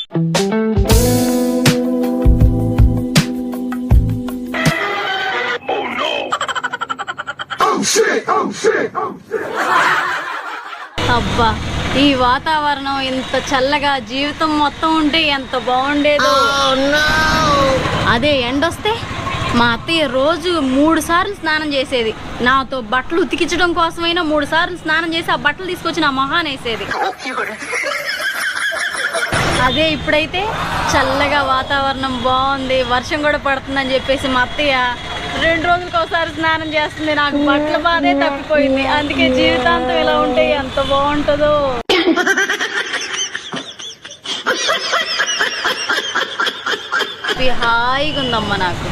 అబ్బా, ఈ వాతావరణం ఇంత చల్లగా జీవితం మొత్తం ఉంటే ఎంత బాగుండేదో. అదే ఎండొస్తే మా అత్తయ్య రోజు 3 సార్లు స్నానం చేసేది. నాతో బట్టలు ఉతికించడం కోసమైనా 3 సార్లు స్నానం చేసి ఆ బట్టలు తీసుకొచ్చి నా మొహాన్ని వేసేది. అదే ఇప్పుడైతే చల్లగా వాతావరణం బాగుంది, వర్షం కూడా పడుతుందని చెప్పేసి మా అత్తయ్య 2 రోజులకు ఒకసారి స్నానం చేస్తుంది. నాకు బట్టల బాధే తప్పిపోయింది. అందుకే జీవితాంతం ఇలా ఉంటే ఎంత బాగుంటుందో. హాయిగా ఉందమ్మా నాకు.